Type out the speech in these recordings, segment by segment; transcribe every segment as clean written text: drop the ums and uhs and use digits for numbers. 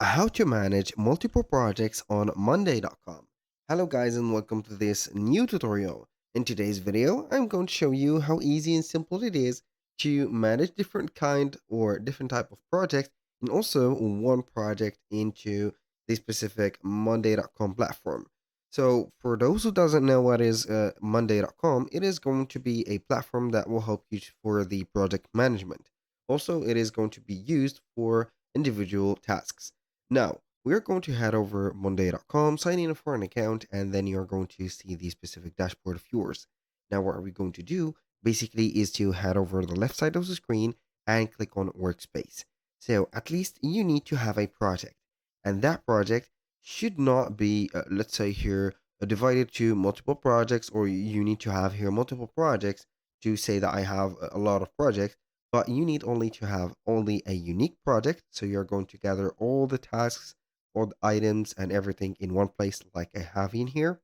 How to manage multiple projects on Monday.com. Hello guys and welcome to this new tutorial. In today's video, I'm going to show you how easy and simple it is to manage different kind or different type of projects and also one project into the specific Monday.com platform. So for those who doesn't know what is Monday.com, it is going to be a platform that will help you for the project management. Also, it is going to be used for individual tasks. Now, we're going to head over monday.com, sign in for an account, and then you're going to see the specific dashboard of yours. Now, what are we going to do basically is to head over the left side of the screen and click on workspace. So, at least you need to have a project, and that project should not be, let's say, here divided to multiple projects, or you need to have here multiple projects to say that I have a lot of projects, but you need only to have only a unique project. So you're going to gather all the tasks, all the items, and everything in one place, like I have in here.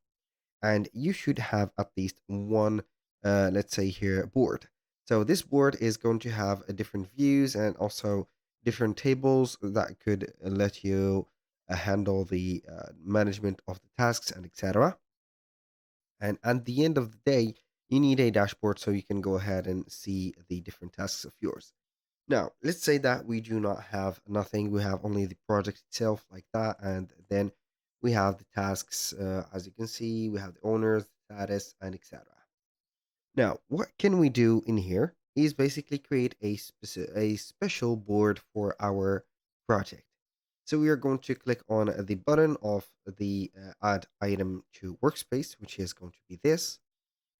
And you should have at least one, let's say here, board. So this board is going to have a different views and also different tables that could let you handle the management of the tasks and etc. And at the end of the day, you need a dashboard so you can go ahead and see the different tasks of yours. Now, let's say that we do not have nothing. We have only the project itself like that. And then we have the tasks. As you can see, we have the owners, status, and etc. Now, what can we do in here is basically create a special board for our project. So we are going to click on the button of the add item to workspace, which is going to be this.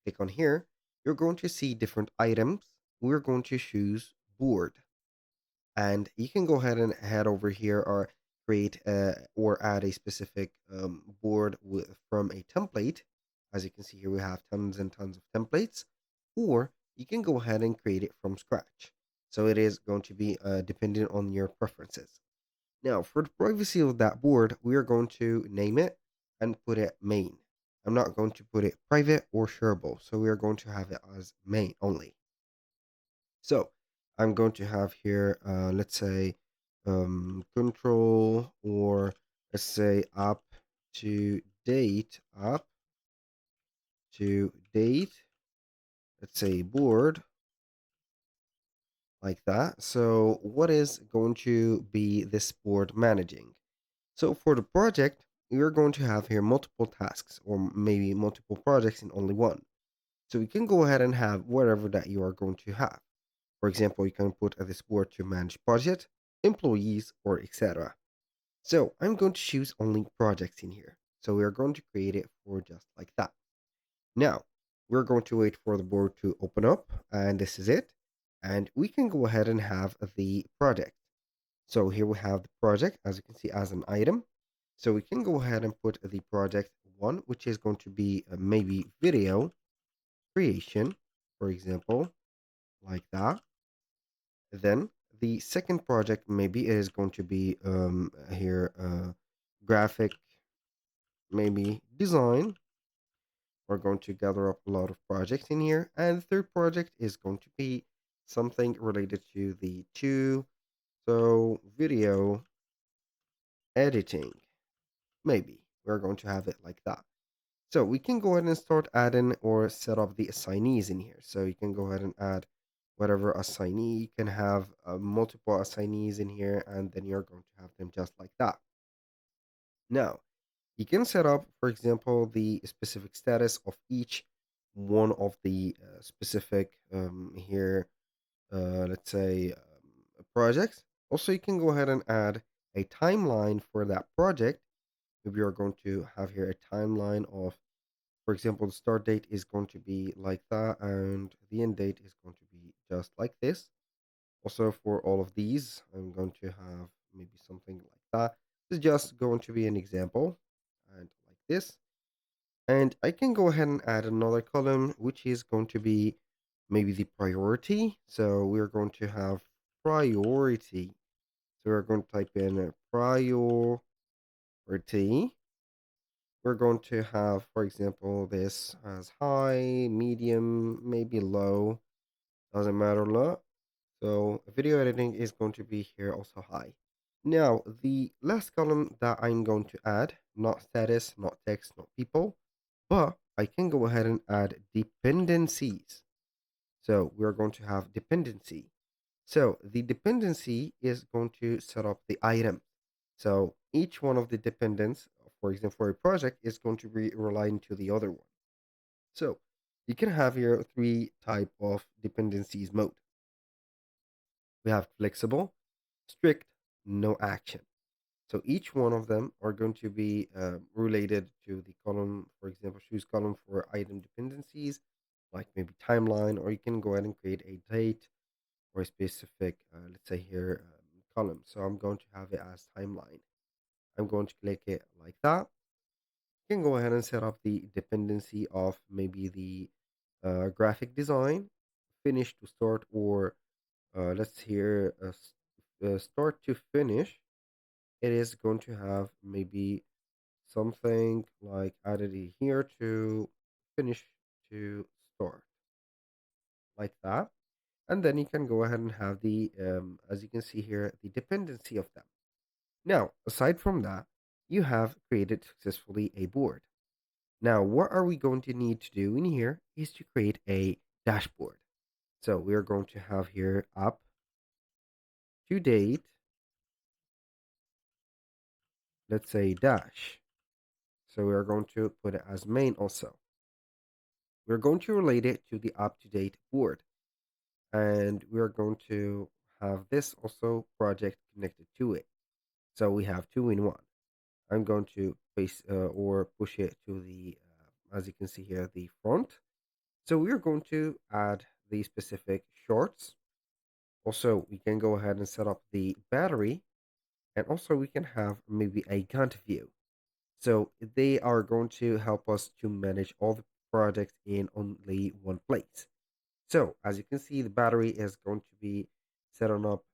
Click on here. You're going to see different items. We're going to choose board, and you can go ahead and head over here or create or add a specific board from a template. As you can see here, we have tons and tons of templates, or you can go ahead and create it from scratch. So it is going to be dependent on your preferences. Now, for the privacy of that board, we are going to name it and put it main. I'm not going to put it private or shareable, so we are going to have it as main only. So I'm going to have here, let's say, control, or let's say up to date, let's say board like that. So what is going to be this board managing? So for the project, you're going to have here multiple tasks or maybe multiple projects in only one. So you can go ahead and have whatever that you are going to have. For example, you can put this board to manage budget, employees, or etc. So I'm going to choose only projects in here. So we are going to create it for just like that. Now, we're going to wait for the board to open up, and this is it. And we can go ahead and have the project. So here we have the project, as you can see, as an item. So we can go ahead and put the project one, which is going to be maybe video creation, for example, like that. Then the second project maybe is going to be here graphic, maybe design. We're going to gather up a lot of projects in here, and the third project is going to be something related to the two. So video editing, maybe we're going to have it like that. So we can go ahead and start adding or set up the assignees in here. So you can go ahead and add whatever assignee. You can have multiple assignees in here, and then you're going to have them just like that. Now, you can set up, for example, the specific status of each one of the specific here, let's say, projects. Also, you can go ahead and add a timeline for that project. If you're going to have here a timeline of, for example, the start date is going to be like that, and the end date is going to be just like this. Also, for all of these, I'm going to have maybe something like that. This is just going to be an example, and like this. And I can go ahead and add another column, which is going to be maybe the priority. So we're going to have priority. So we're going to type in priority. We're going to have, for example, this as high, medium, maybe low. Doesn't matter a lot. So video editing is going to be here also high. Now, the last column that I'm going to add, not status, not text, not people, but I can go ahead and add dependencies. So we're going to have dependency. So the dependency is going to set up the item. So each one of the dependents, for example, for a project, is going to be relying to the other one. So you can have here three type of dependencies mode. We have flexible, strict, no action. So each one of them are going to be related to the column, for example, choose column for item dependencies, like maybe timeline, or you can go ahead and create a date or a specific, let's say here, column. So I'm going to have it as timeline. I'm going to click it like that. You can go ahead and set up the dependency of maybe the graphic design, finish to start, or let's hear start to finish. It is going to have maybe something like added here to finish to start, like that. And then you can go ahead and have the, as you can see here, the dependency of them. Now, aside from that, you have created successfully a board. Now, what are we going to need to do in here is to create a dashboard. So we are going to have here up to date, let's say dash. So we are going to put it as main also. We're going to relate it to the up to date board. And we are going to have this also project connected to it. So we have two in one. I'm going to paste or push it to the, as you can see here, the front. So we're going to add the specific shorts. Also, we can go ahead and set up the battery, and also we can have maybe a Gantt view. So they are going to help us to manage all the projects in only one place. So as you can see, the battery is going to be set on up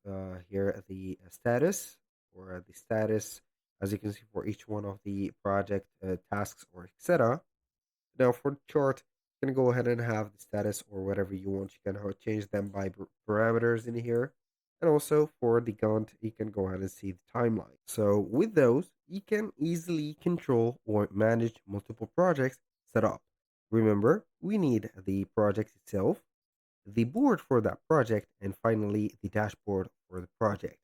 here at the status, or the status, as you can see, for each one of the project tasks or etc. Now for the chart, you can go ahead and have the status or whatever you want. You can change them by parameters in here. And also for the Gantt, you can go ahead and see the timeline. So with those, you can easily control or manage multiple projects set up. Remember, we need the project itself, the board for that project, and finally the dashboard for the project.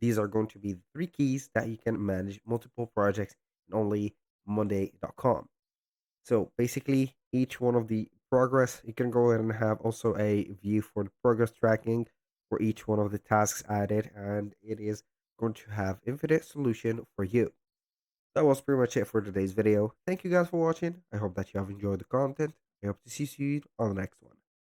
These are going to be the three keys that you can manage multiple projects in only Monday.com. So basically, each one of the progress, you can go ahead and have also a view for the progress tracking for each one of the tasks added, and it is going to have infinite solution for you. That was pretty much it for today's video. Thank you guys for watching. I hope that you have enjoyed the content. I hope to see you on the next one.